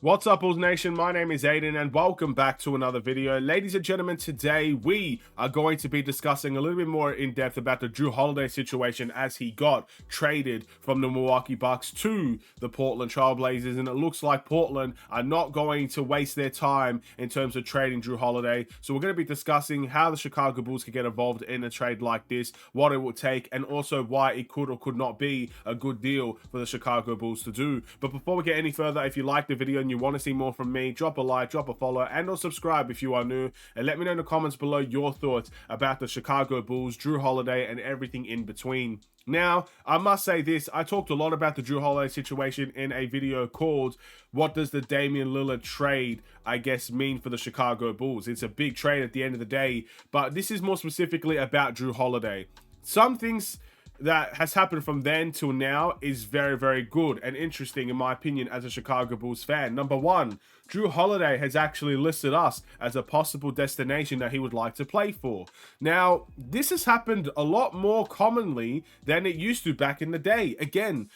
What's up, Bulls Nation? My name is Aiden and welcome back to another video. Ladies and gentlemen, today we are going to be discussing a little bit more in depth about the Jrue Holiday situation as he got traded from the Milwaukee Bucks to the Portland Trail Blazers, and it looks like Portland are not going to waste their time in terms of trading Jrue Holiday. So we're going to be discussing how the Chicago Bulls could get involved in a trade like this, what it will take, and also why it could or could not be a good deal for the Chicago Bulls to do. But before we get any further, if you like the video and you want to see more from me, drop a like, drop a follow, and or subscribe if you are new, and let me know in the comments below your thoughts about the Chicago Bulls, Jrue Holiday, and everything in between. Now, I must say this, I talked a lot about the Jrue Holiday situation in a video called What Does the Damian Lillard Trade, I guess, mean for the Chicago Bulls? It's a big trade at the end of the day, but this is more specifically about Jrue Holiday. Some things that has happened from then till now is very, very good and interesting in my opinion as a Chicago Bulls fan. Number one, Jrue Holiday has actually listed us as a possible destination that he would like to play for. Now, this has happened a lot more commonly than it used to back in the day. Again,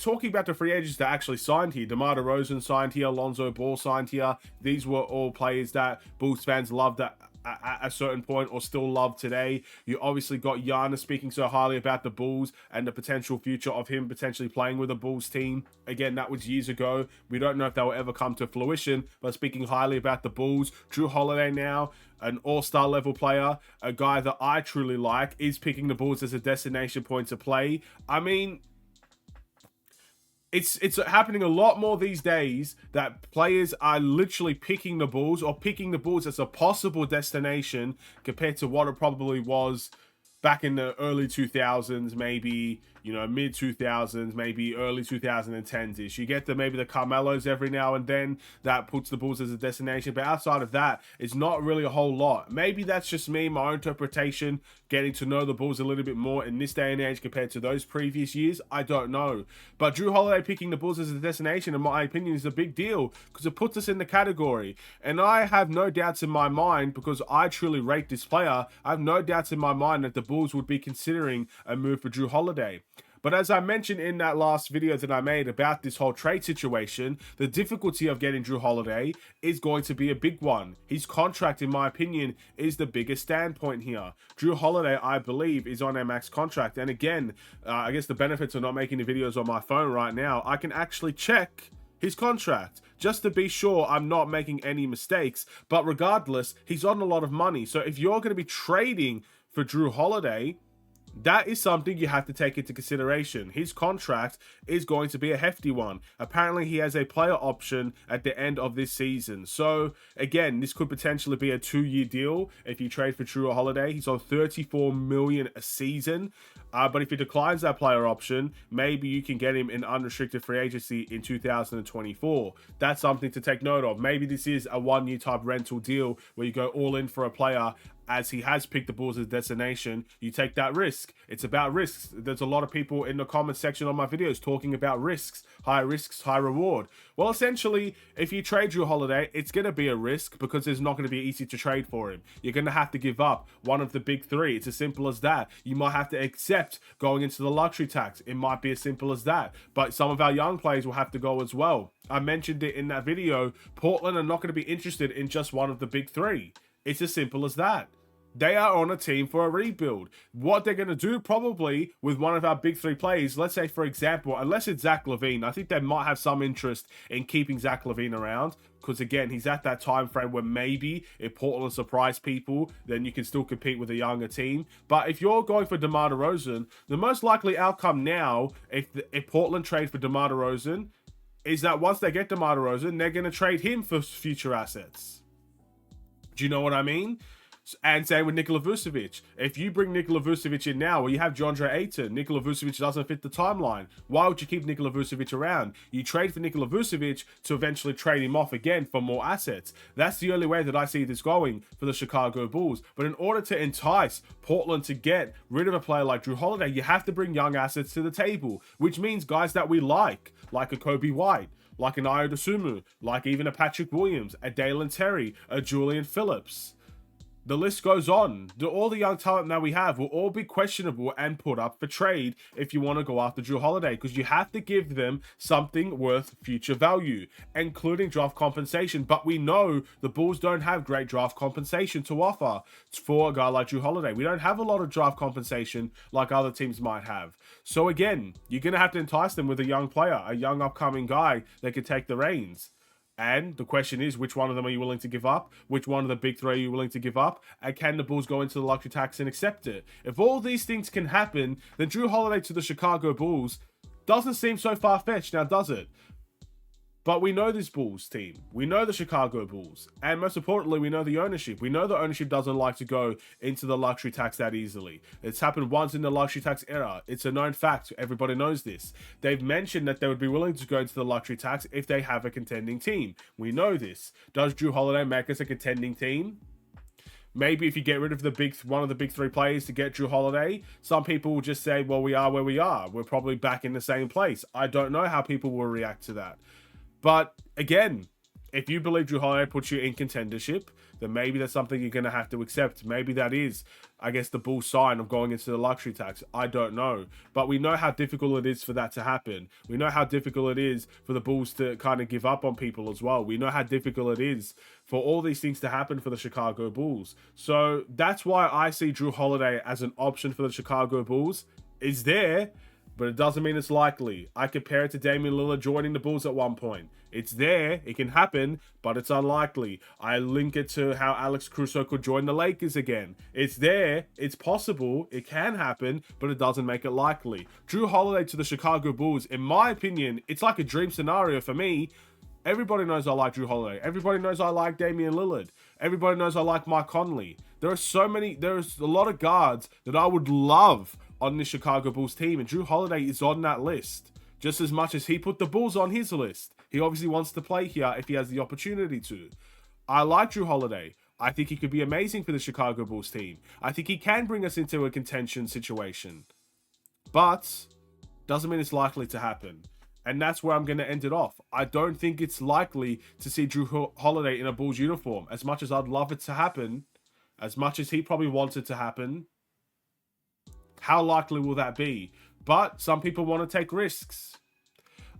talking about the free agents that actually signed here, DeMar DeRozan signed here, Lonzo Ball signed here. These were all players that Bulls fans loved at a certain point or still love today. You obviously got Giannis speaking so highly about the Bulls and the potential future of him potentially playing with a Bulls team. Again, that was years ago. We don't know if that will ever come to fruition, but speaking highly about the Bulls. Jrue Holiday now, an all-star level player, a guy that I truly like, is picking the Bulls as a destination point to play. I mean, it's happening a lot more these days that players are literally picking the Bulls or picking the Bulls as a possible destination compared to what it probably was back in the early 2000s, maybe, you know, mid 2000s, maybe early 2010s-ish. You get maybe the Carmelos every now and then that puts the Bulls as a destination, but outside of that, it's not really a whole lot. Maybe that's just me, my own interpretation, getting to know the Bulls a little bit more in this day and age compared to those previous years. I don't know. But Jrue Holiday picking the Bulls as a destination, in my opinion, is a big deal because it puts us in the category. And I have no doubts in my mind, because I truly rate this player, I have no doubts in my mind that the Bulls would be considering a move for Jrue Holiday. But as I mentioned in that last video that I made about this whole trade situation, the difficulty of getting Jrue Holiday is going to be a big one. His contract, in my opinion, is the biggest standpoint here. Jrue Holiday, I believe, is on a max contract. And again, I guess the benefits of not making the videos on my phone right now, I can actually check his contract just to be sure I'm not making any mistakes. But regardless, he's on a lot of money. So if you're going to be trading for Jrue Holiday, that is something you have to take into consideration. His contract is going to be a hefty one. Apparently, he has a player option at the end of this season. So, again, this could potentially be a 2-year deal if you trade for Jrue Holiday. He's on $34 million a season. But if he declines that player option, maybe you can get him in unrestricted free agency in 2024. That's something to take note of. Maybe this is a 1-year type rental deal where you go all in for a player as he has picked the Bulls as a destination. You take that risk. It's about risks. There's a lot of people in the comment section on my videos talking about risks, high reward. Well, essentially, if you trade Jrue Holiday, it's going to be a risk because it's not going to be easy to trade for him. You're going to have to give up one of the big three. It's as simple as that. You might have to accept going into the luxury tax. It might be as simple as that. But some of our young players will have to go as well. I mentioned it in that video. Portland are not going to be interested in just one of the big three. It's as simple as that. They are on a team for a rebuild. What they're going to do probably with one of our big three players, let's say, for example, unless it's Zach LaVine, I think they might have some interest in keeping Zach LaVine around because, again, he's at that time frame where maybe if Portland surprise people, then you can still compete with a younger team. But if you're going for DeMar DeRozan, the most likely outcome now, if Portland trade for DeMar DeRozan, is that once they get DeMar DeRozan, they're going to trade him for future assets. Do you know what I mean? And same with Nikola Vucevic. If you bring Nikola Vucevic in now, well, you have DeAndre Ayton. Nikola Vucevic doesn't fit the timeline. Why would you keep Nikola Vucevic around? You trade for Nikola Vucevic to eventually trade him off again for more assets. That's the only way that I see this going for the Chicago Bulls. But in order to entice Portland to get rid of a player like Jrue Holiday, you have to bring young assets to the table, which means guys that we like a Kobe White, like an Ayo Dosunmu, like even a Patrick Williams, a Dalen Terry, a Julian Phillips. The list goes on. All the young talent that we have will all be questionable and put up for trade if you want to go after Jrue Holiday, because you have to give them something worth future value, including draft compensation. But we know the Bulls don't have great draft compensation to offer for a guy like Jrue Holiday. We don't have a lot of draft compensation like other teams might have. So again, you're going to have to entice them with a young player, a young upcoming guy that could take the reins. And the question is, which one of them are you willing to give up? Which one of the big three are you willing to give up? And can the Bulls go into the luxury tax and accept it? If all these things can happen, then Jrue Holiday to the Chicago Bulls doesn't seem so far-fetched now, does it? But we know this Bulls team. We know the Chicago Bulls. And most importantly, we know the ownership. We know the ownership doesn't like to go into the luxury tax that easily. It's happened once in the luxury tax era. It's a known fact. Everybody knows this. They've mentioned that they would be willing to go into the luxury tax if they have a contending team. We know this. Does Jrue Holiday make us a contending team? Maybe if you get rid of one of the big three players to get Jrue Holiday, some people will just say, well, we are where we are. We're probably back in the same place. I don't know how people will react to that. But again, if you believe Jrue Holiday puts you in contendership, then maybe that's something you're going to have to accept. Maybe that is, I guess, the Bulls' sign of going into the luxury tax. I don't know. But we know how difficult it is for that to happen. We know how difficult it is for the Bulls to kind of give up on people as well. We know how difficult it is for all these things to happen for the Chicago Bulls. So that's why I see Jrue Holiday as an option for the Chicago Bulls. It's there, but it doesn't mean it's likely. I compare it to Damian Lillard joining the Bulls at one point. It's there, it can happen, but it's unlikely. I link it to how Alex Caruso could join the Lakers again. It's there, it's possible, it can happen, but it doesn't make it likely. Jrue Holiday to the Chicago Bulls, in my opinion, it's like a dream scenario for me. Everybody knows I like Jrue Holiday. Everybody knows I like Damian Lillard. Everybody knows I like Mike Conley. There's a lot of guards that I would love on the Chicago Bulls team, and Jrue Holiday is on that list just as much as he put the Bulls on his list. He obviously wants to play here if he has the opportunity to. I like Jrue Holiday. I think he could be amazing for the Chicago Bulls team. I think he can bring us into a contention situation, but doesn't mean it's likely to happen. And that's where I'm going to end it off. I don't think it's likely to see Jrue Holiday in a Bulls uniform. As much as I'd love it to happen, as much as he probably wants it to happen, how likely will that be? But some people want to take risks.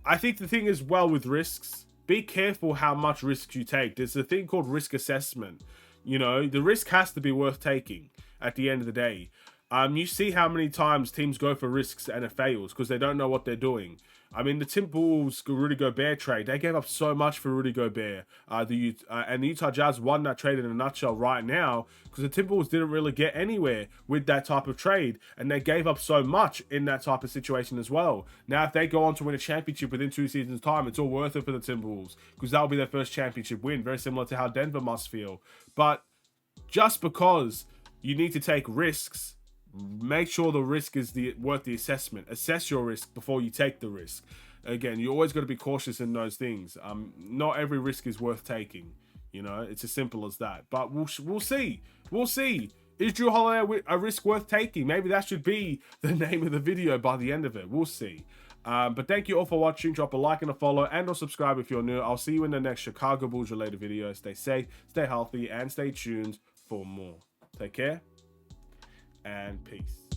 I think the thing is, well, with risks, be careful how much risks you take. There's a thing called risk assessment. You know, the risk has to be worth taking at the end of the day. You see how many times teams go for risks and it fails because they don't know what they're doing. I mean, the Timberwolves Rudy Gobert trade, they gave up so much for Rudy Gobert. And the Utah Jazz won that trade in a nutshell right now because the Timberwolves didn't really get anywhere with that type of trade. And they gave up so much in that type of situation as well. Now, if they go on to win a championship within 2 seasons' time, it's all worth it for the Timberwolves because that'll be their first championship win. Very similar to how Denver must feel. But just because you need to take risks, make sure the risk is worth the assessment. Assess your risk before you take the risk. Again, you always got to be cautious in those things. Not every risk is worth taking. You know, it's as simple as that. But we'll see. We'll see. Is Jrue Holiday a risk worth taking? Maybe that should be the name of the video by the end of it. We'll see. But thank you all for watching. Drop a like and a follow and or subscribe if you're new. I'll see you in the next Chicago Bulls related video. Stay safe, stay healthy, and stay tuned for more. Take care and peace.